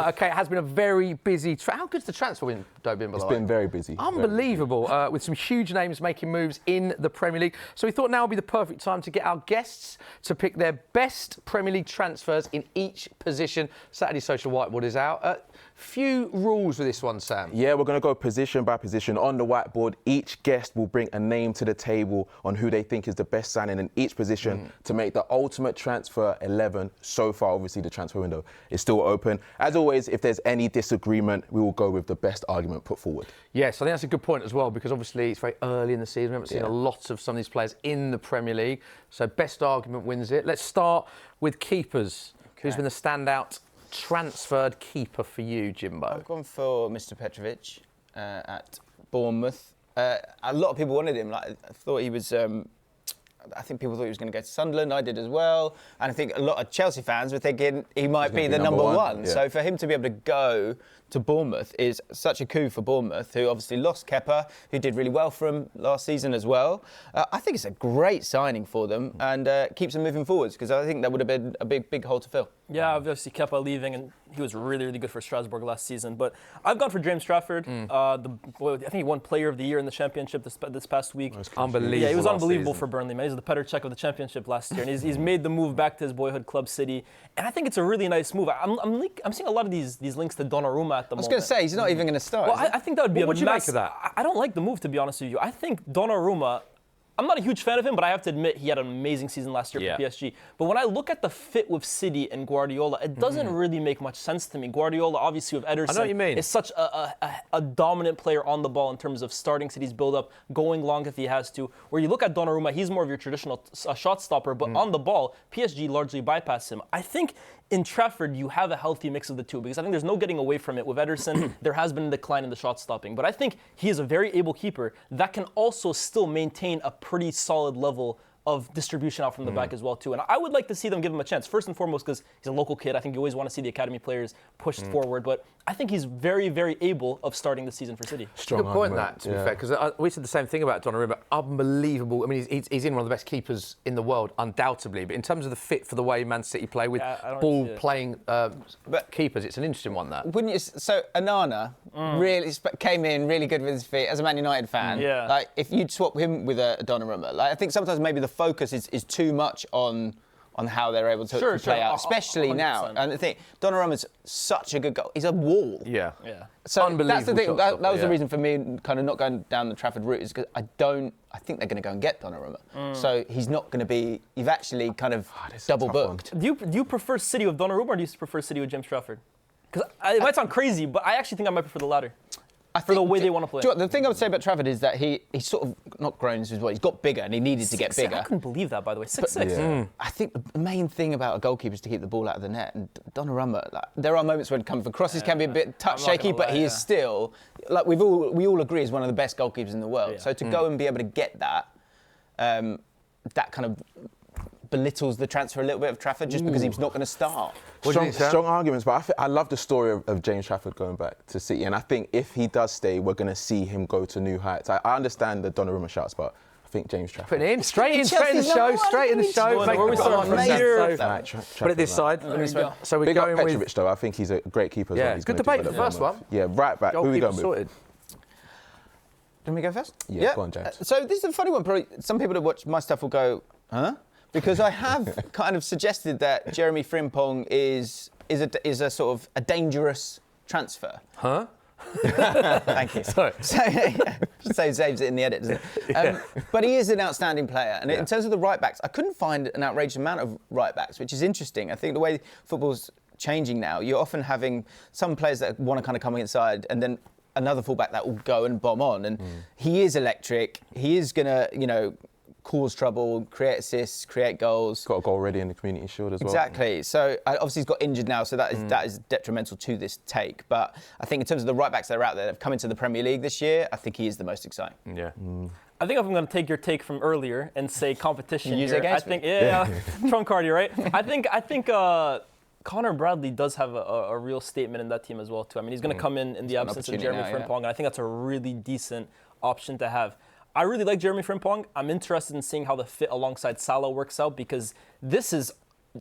Okay, it has been a very busy... How good's the transfer window been, by the way? It's been very busy. Unbelievable, with some huge names making moves in the Premier League. So we thought now would be the perfect time to get our guests to pick their best Premier League transfers in each position. Saturday Social Whiteboard is out. Few rules with this one, Sam. Yeah, we're going to go position by position on the whiteboard. Each guest will bring a name to the table on who they think is the best signing in each position to make the ultimate transfer 11. So far, obviously, the transfer window is still open. As always, if there's any disagreement, we will go with the best argument put forward. Yes, I think that's a good point as well, because obviously it's very early in the season. We haven't seen a lot of some of these players in the Premier League. So best argument wins it. Let's start with keepers. Okay. Who's been the standout transferred keeper for you, Jimbo? I've gone for Mr. Petrovic at Bournemouth. A lot of people wanted him. I thought he was... I think people thought he was going to go to Sunderland. I did as well. And I think a lot of Chelsea fans were thinking he might be the number one. Yeah. So for him to be able to go to Bournemouth is such a coup for Bournemouth, who obviously lost Kepa, who did really well for him last season as well. I think it's a great signing for them and keeps them moving forwards, because I think that would have been a big hole to fill. Yeah, obviously Kepa leaving, and he was really good for Strasbourg last season. But I've gone for James Trafford. I think he won Player of the Year in the Championship this past week. Unbelievable. Yeah, he was unbelievable for Burnley, man. He was the Petr Cech of the Championship last year, and he's made the move back to his boyhood club City. And I think it's a really nice move. I'm seeing a lot of these links to Donnarumma at the moment. I was going to say, he's not even going to start. Well, I think that would be what would you make of that? I don't like the move, to be honest with you. I think Donnarumma... I'm not a huge fan of him, but I have to admit he had an amazing season last year for PSG. But when I look at the fit with City and Guardiola, it doesn't really make much sense to me. Guardiola, obviously, with Ederson, I know what you mean. Is such a dominant player on the ball in terms of starting City's build-up, going long if he has to. Where you look at Donnarumma, he's more of your traditional shot stopper, but on the ball, PSG largely bypass him. I think in Trafford, you have a healthy mix of the two, because I think there's no getting away from it. With Ederson, there has been a decline in the shot stopping. But I think he is a very able keeper that can also still maintain a pretty solid level of distribution out from the back as well, too. And I would like to see them give him a chance, first and foremost, because he's a local kid. I think you always want to see the academy players pushed forward. But I think he's very able of starting the season for City. Strong good point, that, to be fair, because we said the same thing about Donnarumma. Unbelievable. I mean, he's in one of the best keepers in the world, undoubtedly. But in terms of the fit for the way Man City play with ball-playing keepers, it's an interesting one, that. Wouldn't you? So, Onana really came in really good with his feet as a Man United fan. Yeah. Like, if you'd swap him with a Donnarumma, like, I think sometimes maybe the focus is too much on how they're able to play out, especially 100%. Now. And I think Donnarumma's such a good goal. He's a wall. Yeah. So unbelievable. That's the thing. That was the reason for me kind of not going down the Trafford route, is because I think they're going to go and get Donnarumma. So he's not going to be. You've actually kind of double booked. Do you prefer City with Donnarumma, or do you prefer City with James Trafford? Because it might sound crazy, but I actually think I might prefer the latter. For the way they want to play. The thing I would say about Trafford is that he's sort of not grown as well. He's got bigger, and he needed to get bigger. I couldn't believe that, by the way. 6'6". I think the main thing about a goalkeeper is to keep the ball out of the net. And Donnarumma, there are moments when coming for crosses can be a bit touch shaky, but he is still, like we all agree, is one of the best goalkeepers in the world. Yeah. So to go and be able to get that, that kind of belittles the transfer a little bit of Trafford, just because he's not going to start. Strong arguments, but I love the story of James Trafford going back to City, and I think if he does stay, we're going to see him go to new heights. I understand the Donnarumma shouts, but I think James Trafford. Put it in, straight in the show. Put it this side. So we're Big going up Petrovic, though. I think he's a great keeper as well. It's good debate for the first one. Yeah, right back. Who are we going with? Sorted. Can we go first? Yeah, go on, James. So this is a funny one. Probably some people that watch my stuff will go, huh? Because I have kind of suggested that Jeremy Frimpong is a sort of a dangerous transfer. Huh? Thank you. Sorry. So saves it in the edit, doesn't it? But he is an outstanding player. And in terms of the right-backs, I couldn't find an outrageous amount of right-backs, which is interesting. I think the way football's changing now, you're often having some players that want to kind of come inside and then another fullback that will go and bomb on. And he is electric. He is going to, cause trouble, create assists, create goals. Got a goal already in the Community Shield as well. Exactly. So obviously he's got injured now, so that is detrimental to this take. But I think in terms of the right backs that are out there that have come into the Premier League this year, I think he is the most exciting. Yeah. I think if I'm going to take your take from earlier and say competition, use it against me. Trump card, right? I think Connor Bradley does have a real statement in that team as well too. I mean, he's going to come in the absence of Jeremy Frimpong, and I think that's a really decent option to have. I really like Jeremy Frimpong. I'm interested in seeing how the fit alongside Salah works out, because this is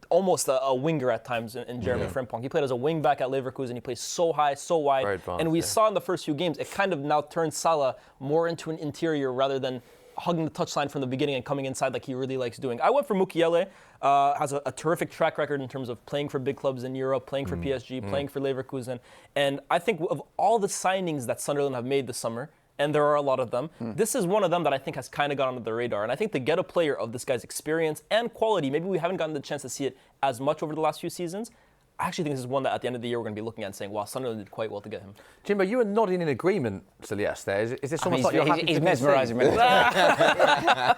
almost a winger at times in Jeremy Frimpong. He played as a wing back at Leverkusen. He plays so high, so wide. Very advanced, and we saw in the first few games, it kind of now turned Salah more into an interior rather than hugging the touchline from the beginning and coming inside like he really likes doing. I went for Mukiele. Has a terrific track record in terms of playing for big clubs in Europe, playing for PSG, playing for Leverkusen. And I think of all the signings that Sunderland have made this summer, and there are a lot of them, this is one of them that I think has kind of gone under the radar. And I think to get a player of this guy's experience and quality, maybe we haven't gotten the chance to see it as much over the last few seasons. I actually think this is one that at the end of the year we're going to be looking at and saying, wow, Sunderland did quite well to get him. Jimbo, you were nodding in agreement to yes there. Is this almost like you're happy he's to mesmerising me. I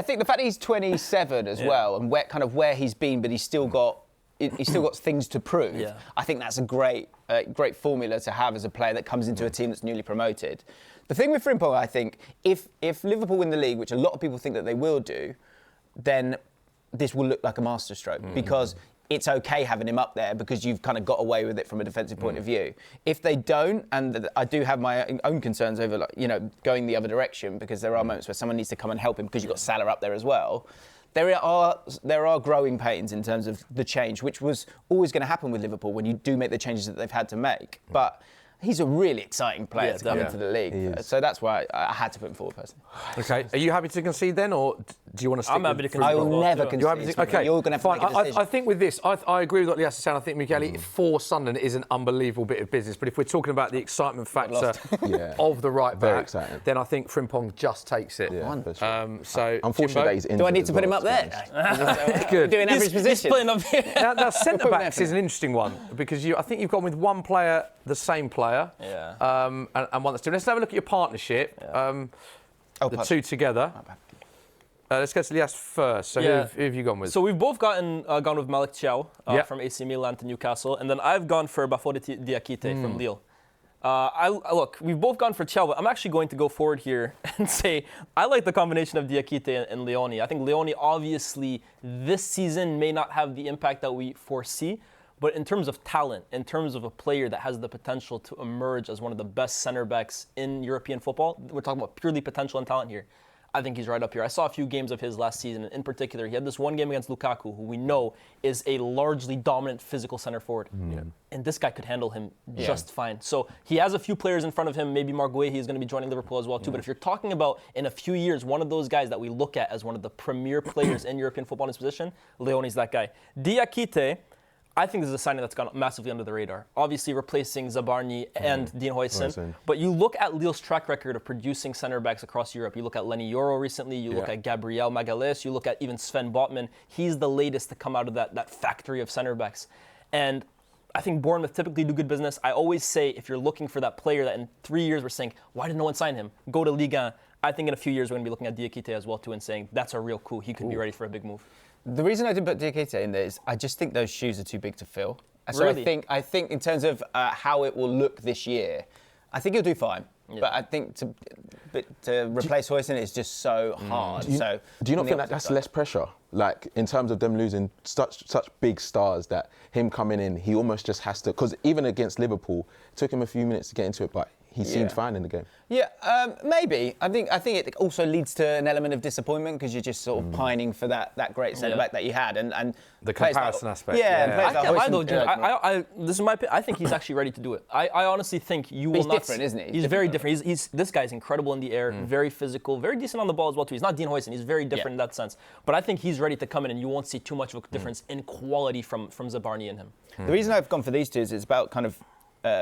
think the fact that he's 27 as well, and where he's been, but he's still got things to prove. Yeah. I think that's a great formula to have as a player that comes into a team that's newly promoted. The thing with Frimpong, I think, if Liverpool win the league, which a lot of people think that they will do, then this will look like a masterstroke because it's okay having him up there because you've kind of got away with it from a defensive point of view. If they don't, and I do have my own concerns over, going the other direction because there are moments where someone needs to come and help him because you've got Salah up there as well. There are growing pains in terms of the change, which was always going to happen with Liverpool when you do make the changes that they've had to make. But he's a really exciting player to come into the league. So that's why I had to put him forward personally. Okay. Are you happy to concede then, or do you want to stick I'm happy to concede. I will never concede. Okay, You're going to have to make a decision. I think with this, I agree with what Lias is saying. I think Mukiele for Sunderland is an unbelievable bit of business. But if we're talking about the excitement factor of the right back, then I think Frimpong just takes it. Yeah, so unfortunately, he's injured. Do I need to put him up there? Good. Doing average position. He's playing up here. Now centre backs is an interesting one because I think you've gone with one player, the same player. Yeah. And one that's different. Let's have a look at your partnership. The two together. Let's go to Lias first. So who have you gone with? So we've both gone with Malik Thiaw from AC Milan to Newcastle, and then I've gone for Bafodé Diakité from Lille. Look, we've both gone for Thiaw, but I'm actually going to go forward here and say I like the combination of Diakité and Leone. I think Leone obviously this season may not have the impact that we foresee, but in terms of talent, in terms of a player that has the potential to emerge as one of the best center backs in European football, we're talking about purely potential and talent here. I think he's right up here. I saw a few games of his last season. In particular, he had this one game against Lukaku, who we know is a largely dominant physical center forward. And this guy could handle him just fine. So he has a few players in front of him. Maybe Marc Guéhi is going to be joining Liverpool as well, too. But if you're talking about, in a few years, one of those guys that we look at as one of the premier players in European football in his position, Leone's that guy. Diakité, I think this is a signing that's gone massively under the radar. Obviously replacing Zabarnyi and Dean Huijsen. But you look at Lille's track record of producing center backs across Europe. You look at Lenny Yoro recently. You look at Gabriel Magalhaes. You look at even Sven Botman. He's the latest to come out of that factory of center backs. And I think Bournemouth typically do good business. I always say if you're looking for that player that in 3 years we're saying, why did no one sign him? Go to Ligue 1. I think in a few years we're going to be looking at Diakité as well too and saying that's a real coup. He could be ready for a big move. The reason I didn't put Diakité in there is I just think those shoes are too big to fill. So Really? I think in terms of how it will look this year, I think he'll do fine. But I think to replace Huijsen is just so hard. Do you not think that's less pressure? Like, in terms of them losing such big stars, that him coming in, he almost just has to... Because even against Liverpool, it took him a few minutes to get into it, but he seemed fine in the game. Yeah, maybe. I think it also leads to an element of disappointment because you're just sort of pining for that great centre-back that you had. And the comparison aspect. This is my opinion. I think he's actually ready to do it. I honestly think you will he's not... He's different, isn't he? He's very different. This guy's incredible in the air, very physical, very decent on the ball as well too. He's not Dean Huijsen. He's very different in that sense. But I think he's ready to come in and you won't see too much of a difference in quality from Zabarnyi and him. The reason I've gone for these two is it's about kind of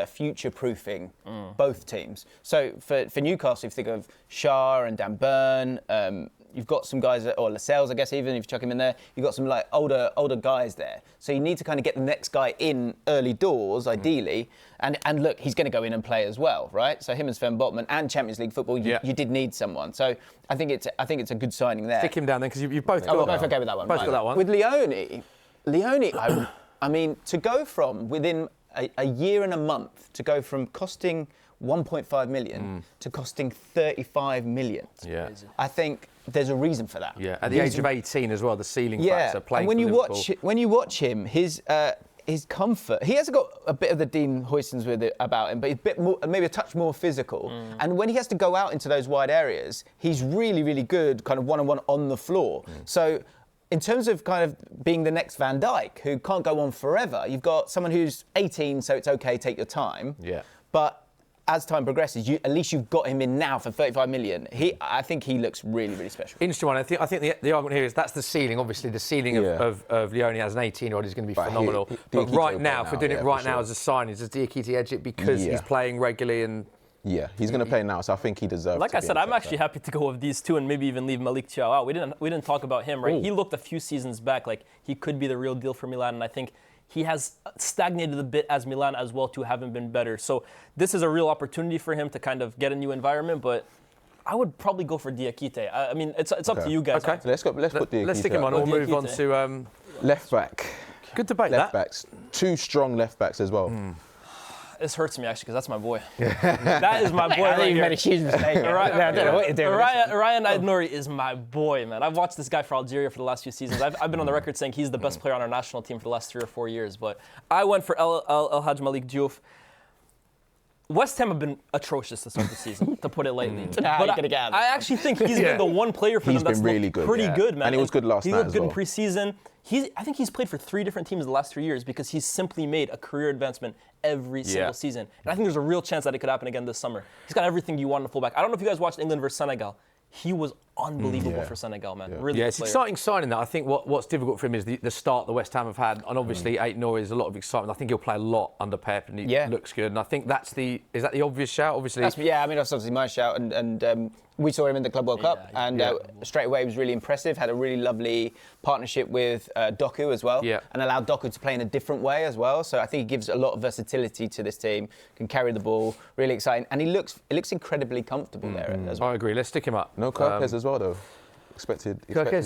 future-proofing both teams. So for Newcastle, if you think of Shah and Dan Burn, you've got some guys, or Lascelles, I guess, even if you chuck him in there, you've got some like older guys there. So you need to kind of get the next guy in early doors, ideally. And look, he's going to go in and play as well, right? So him and Sven Botman and Champions League football, you did need someone. So I think it's a good signing there. Stick him down then, because you've both got... I'm both okay with that one. Both got that one. With Leone, I mean, to go from within a year and a month to go from costing 1.5 million to costing 35 million. Yeah. I think there's a reason for that. Yeah. At the age of 18 as well, the ceiling factor playing and when for you watch him, his comfort, he has got a bit of the Dean Huijsens with it about him, but he's a bit more, maybe a touch more physical. And when he has to go out into those wide areas, he's really, really good, kind of one-on-one on the floor. So in terms of kind of being the next Van Dijk, who can't go on forever, you've got someone who's 18, so it's okay, take your time. Yeah. But as time progresses, at least you've got him in now for 35 million. I think he looks really, really special. Interesting one. I think the argument here is that's the ceiling. Obviously, the ceiling of Leone as an 18-year-old is going to be phenomenal. But right now, if we're doing it right now as a signing, does Diakite edge it because he's playing regularly and... Yeah, he's going to play now, so I think he deserves. Like I said, I'm actually happy to go with these two and maybe even leave Malik Thiaw out. We didn't talk about him, right? He looked a few seasons back like he could be the real deal for Milan, and I think he has stagnated a bit as Milan as well, too, haven't been better. So this is a real opportunity for him to kind of get a new environment, but I would probably go for Diakite. I mean, it's up to you guys. Okay, let's put Diakite. Let's stick him on. We'll move on to left back. Good debate. Left backs, 2 strong left backs as well. This hurts me, actually, because that's my boy. That is my boy right You here. made a huge mistake. I don't know what you're doing. Ryan Aït-Nouri is my boy, man. I've watched this guy for Algeria for the last few seasons. I've been on the record saying he's the best player on our national team for the last 3 or 4 years. But I went for El Hadj Malik Diouf. West Ham have been atrocious to start the season, to put it lightly. But I actually think he's been the one player for them that's been really looked pretty good, man. And he was good last night as well. He looked good in pre-season. I think he's played for 3 different teams in the last 3 years because he's simply made a career advancement every single season. And I think there's a real chance that it could happen again this summer. He's got everything you want in a fullback. I don't know if you guys watched England versus Senegal. He was unbelievable for Senegal, man. Really it's exciting signing that. I think what's difficult for him is the start the West Ham have had, and obviously Aït-Nouri is a lot of excitement. I think he'll play a lot under Pep, and he looks good. And I think is that the obvious shout? Obviously, I mean that's obviously my shout, and we saw him in the Club World Cup, and straight away he was really impressive. Had a really lovely partnership with Doku as well, and allowed Doku to play in a different way as well. So I think he gives a lot of versatility to this team. Can carry the ball, really exciting, and it looks incredibly comfortable there as well. I agree. Let's stick him up. No Kirkes as well, though. Expected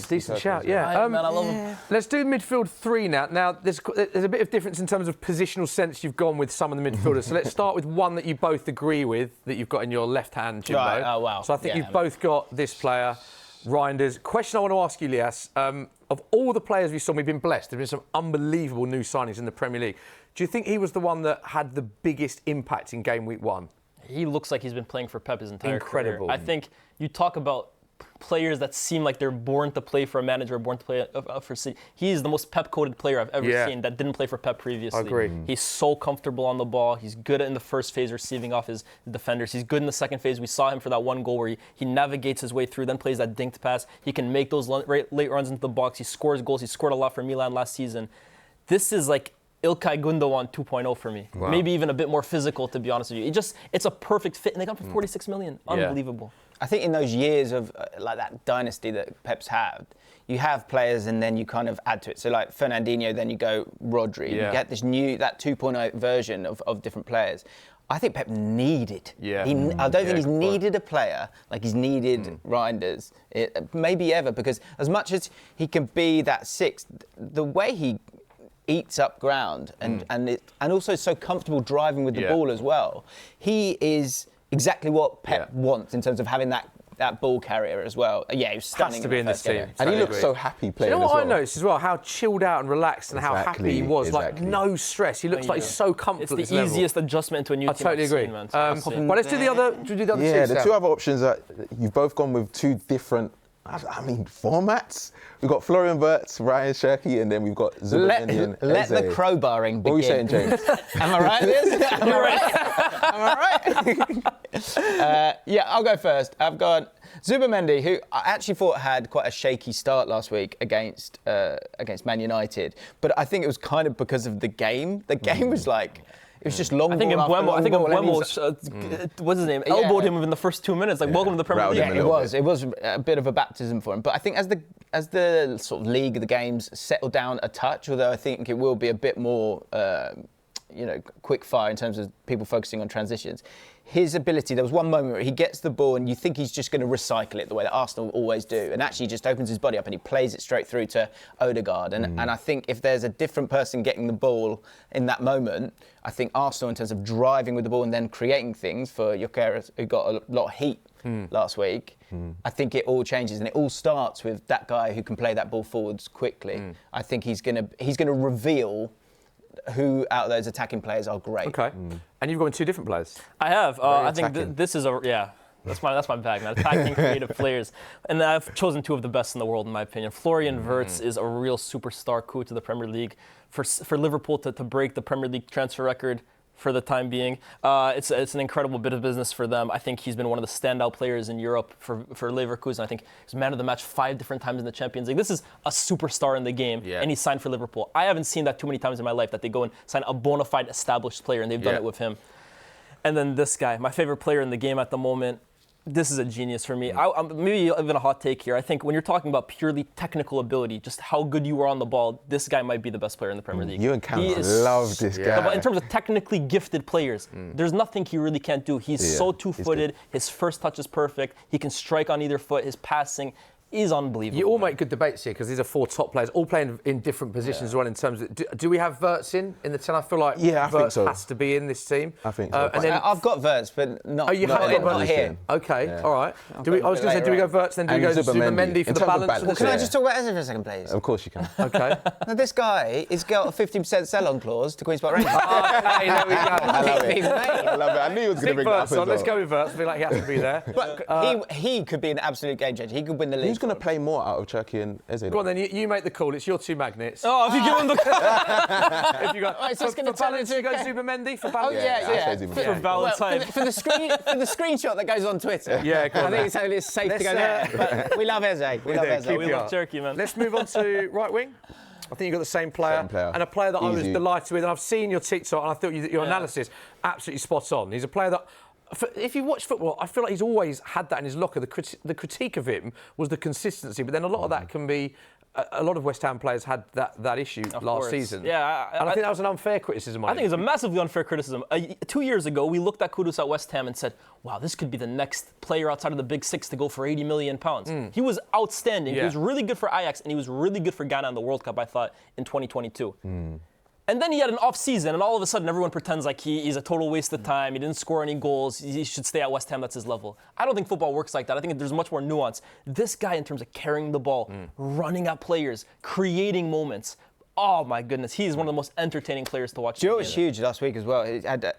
decent shout, Man, I love him. Let's do midfield 3 now. Now, there's a bit of difference in terms of positional sense you've gone with some of the midfielders. So let's start with one that you both agree with, that you've got in your left hand, Jimbo. Right, oh, wow. So I think you've both got this player, Reinders. Question I want to ask you, Lias, of all the players we saw, we've been blessed. There have been some unbelievable new signings in the Premier League. Do you think he was the one that had the biggest impact in game week 1? He looks like he's been playing for Pep his entire Incredible. career. I think you talk about players that seem like they're born to play for a manager, born to play for City. He's the most Pep-coded player I've ever seen that didn't play for Pep previously. I agree. He's so comfortable on the ball. He's good in the first phase receiving off his defenders. He's good in the second phase. We saw him for that one goal where he navigates his way through, then plays that dinked pass. He can make those late runs into the box. He scores goals. He scored a lot for Milan last season. This is like Ilkay Gundogan 2.0 for me. Wow. Maybe even a bit more physical, to be honest with you. It's a perfect fit, and they got him for 46 million. Unbelievable. I think in those years of like that dynasty that Pep's had, you have players and then you kind of add to it. So like Fernandinho, then you go Rodri. You get this that 2.0 version of different players. I think Pep needed. I don't think he's needed a player like he's needed Reinders, maybe ever, because as much as he can be that sixth, the way he eats up ground and also so comfortable driving with the ball as well, he is exactly what Pep wants in terms of having that ball carrier as well. Yeah, he was stunning. Has to be in this team. And he looked so happy playing. You know as what well. I noticed as well? How chilled out and relaxed and how happy he was. Like no stress. He looks like he's so comfortable. It's the easiest adjustment to a new team. I totally agree. Seen, But let's do the other. The 2 other options that you've both gone with 2 different. Formats. We've got Florian Wirtz, Ryan Cherki, and then we've got Zubimendi and Let Eze. the crowbarring begin. What are you saying, James? Am I right, Liz? Am I right? I'll go first. I've got Zubimendi, who I actually thought had quite a shaky start last week against Man United, but I think it was kind of because of the game. The game was like. It was just long. I think Mbeumo, what's his name, elbowed him in the first 2 minutes. Like, welcome to the Premier League. Yeah, it was a bit of a baptism for him. But I think as the sort of league, the games settle down a touch, although I think it will be a bit more, quick fire in terms of people focusing on transitions. His ability, there was one moment where he gets the ball and you think he's just going to recycle it the way that Arsenal always do, and actually just opens his body up and he plays it straight through to Odegaard. And I think if there's a different person getting the ball in that moment, I think Arsenal, in terms of driving with the ball and then creating things for Gyökeres, who got a lot of heat last week, I think it all changes, and it all starts with that guy who can play that ball forwards quickly. I think he's going to reveal who out of those attacking players are great. Okay. And you've got 2 different players. I have. I think this is That's my bag, man. Attacking creative players. And I've chosen 2 of the best in the world, in my opinion. Florian Wirtz is a real superstar coup to the Premier League. For Liverpool to break the Premier League transfer record for the time being, it's an incredible bit of business for them. I think he's been one of the standout players in Europe for Leverkusen. I think he's man of the match 5 different times in the Champions League. This is a superstar in the game, and he signed for Liverpool. I haven't seen that too many times in my life, that they go and sign a bona fide established player, and they've done it with him. And then this guy, my favorite player in the game at the moment. This is a genius for me. Maybe even a hot take here. I think when you're talking about purely technical ability, just how good you are on the ball, this guy might be the best player in the Premier League. You and Cam love this guy. But in terms of technically gifted players, there's nothing he really can't do. He's so two-footed. His first touch is perfect. He can strike on either foot. His passing is unbelievable. You all make good debates here because these are 4 top players, all playing in different positions as well. In terms of, do we have Wirtz in the 10? I feel like Wirtz has to be in this team. I think so. And then I've got Wirtz, but not. Oh, you have got not here. Okay, all right. I was going to say, do we go Wirtz, then do we go Zubimendi for the balance? Well, can I just talk about Eze for a second, please? Of course you can. Okay. Now, this guy has got a 50% sell-on clause to Queen's Park Rangers. Okay, there we go. I love it. I love it. I knew he was going to bring that up as well. Let's go with Wirtz. I feel like he has to be there. But he could be an absolute game changer. He could win the league. Who's going to play more out of Cherki and Eze? Go on then, you make the call. It's your 2 magnets. Oh, if you give him the... If you go, so for balance, you go Zubimendi for balance. Oh, yeah. For Valentine. For the screenshot that goes on Twitter. Yeah, go on. I think it's safe to go there. But we love Eze. We love Eze. We love Cherki, man. Let's move on to right wing. I think you've got the same player. And a player that I was delighted with. And I've seen your TikTok and I thought your analysis absolutely spot on. He's a player that, if you watch football, I feel like he's always had that in his locker. The critique of him was the consistency, but then a lot of that can be. A lot of West Ham players had that issue last season. Yeah, and I think that was an unfair criticism. I think it's a massively unfair criticism. 2 years ago, we looked at Kudus at West Ham and said, wow, this could be the next player outside of the Big Six to go for £80 million. He was outstanding. He was really good for Ajax, and he was really good for Ghana in the World Cup, I thought, in 2022. And then he had an off season, and all of a sudden everyone pretends like he's a total waste of time. He didn't score any goals. He should stay at West Ham. That's his level. I don't think football works like that. I think there's much more nuance. This guy, in terms of carrying the ball, running at players, creating moments. Oh my goodness, he is one of the most entertaining players to watch. Joe was huge last week as well.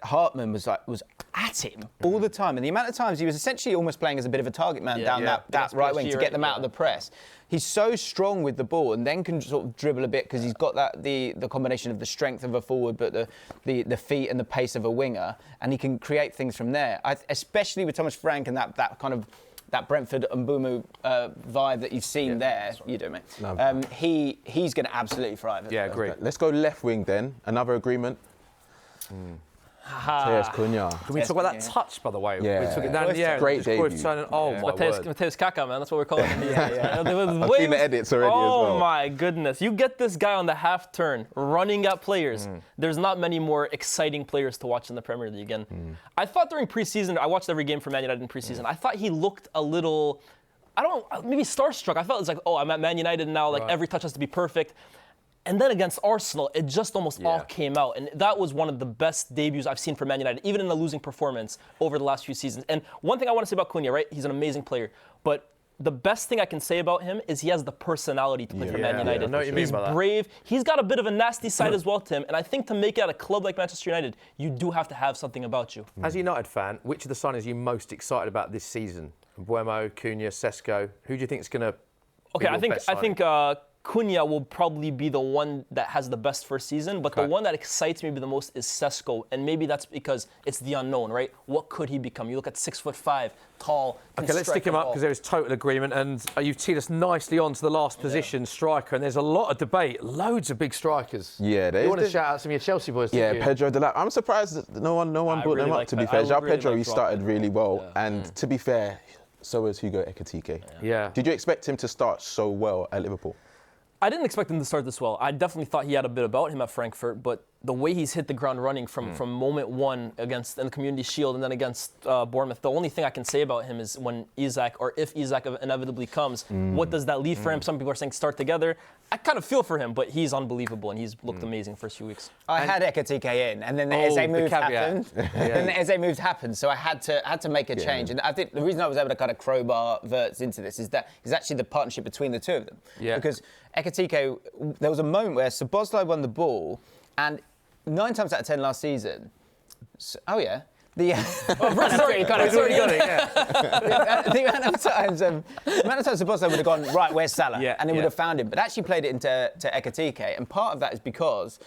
Hartman was at him all the time, and the amount of times he was essentially almost playing as a bit of a target man down that right wing to get them out of the press. He's so strong with the ball, and then can sort of dribble a bit because he's got the combination of the strength of a forward, but the feet and the pace of a winger, and he can create things from there. Especially with Thomas Frank and that kind of. That Brentford Mbumu vibe that you've seen there, you do, mate. No. He's going to absolutely thrive. Yeah, agree. Let's go left wing then. Another agreement. Tejas Cunha. Can we talk about that touch, by the way? Yeah. We took it down in the air. Great debut. Oh, my word. Mateus Kaka, man. That's what we're calling him. I've seen the edits already as well. Oh, my goodness. You get this guy on the half turn, running at players. There's not many more exciting players to watch in the Premier League. And I thought during preseason, I watched every game for Man United in preseason. I thought he looked a little, maybe starstruck. I felt it's like, oh, I'm at Man United now. Like, every touch has to be perfect. And then against Arsenal, it just almost all came out. And that was one of the best debuts I've seen for Man United, even in a losing performance over the last few seasons. And one thing I want to say about Cunha, right? He's an amazing player. But the best thing I can say about him is he has the personality to play for Man United. I know what you mean He's by that. brave. He's got a bit of a nasty side as well to him. And I think to make it at a club like Manchester United, you do have to have something about you. As a United fan, which of the signings are you most excited about this season? Buemo, Cunha, Sesko. Who do you think is going to? Okay, I think Cunha will probably be the one that has the best first season, but the one that excites me the most is Sesko, and maybe that's because it's the unknown, right? What could he become? You look at 6'5", tall. Okay, let's stick him up because there is total agreement, and you've teed us nicely on to the last position, striker, and there's a lot of debate, loads of big strikers. Yeah, you want to shout out some of your Chelsea boys? Yeah, Pedro de la. I'm surprised that no one brought them up. To be fair, João Pedro, he started really well, and to be fair, so was Hugo Ekitike. Yeah. Did you expect him to start so well at Liverpool? I didn't expect him to start this well. I definitely thought he had a bit about him at Frankfurt, but the way he's hit the ground running from moment one against in the Community Shield and then against Bournemouth, the only thing I can say about him is when Isak, or if Isak inevitably comes, what does that leave for him? Some people are saying start together. I kind of feel for him, but he's unbelievable, and he's looked amazing first few weeks. I had Ekitike in, and then the Eze move happened. Then the Eze move happened, so I had to make a change. And I think the reason I was able to kind of crowbar Wirtz into this is actually the partnership between the two of them. Yeah. Because Ekitike, there was a moment where Szoboszlai won the ball, and 9 times out of 10 last season, The Sorry, got it, yeah. the amount of times Sabozza would have gone, right, where's Salah? Yeah, and they would yeah. have found him. But actually played it into Ekatike. And part of that is because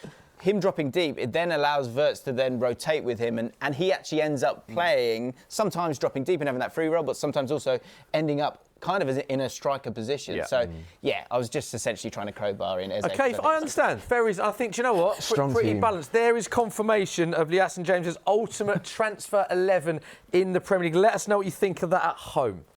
him dropping deep, it then allows Wirtz to then rotate with him. And he actually ends up playing, sometimes dropping deep and having that free roll, but sometimes also ending up kind of in a striker position. Yeah. So, yeah, I was just essentially trying to crowbar in Eze. Okay, I understand. Fair is. I think, do you know what? Strong Pretty team. balanced. There is confirmation of Lias and James's ultimate transfer 11 in the Premier League. Let us know what you think of that at home.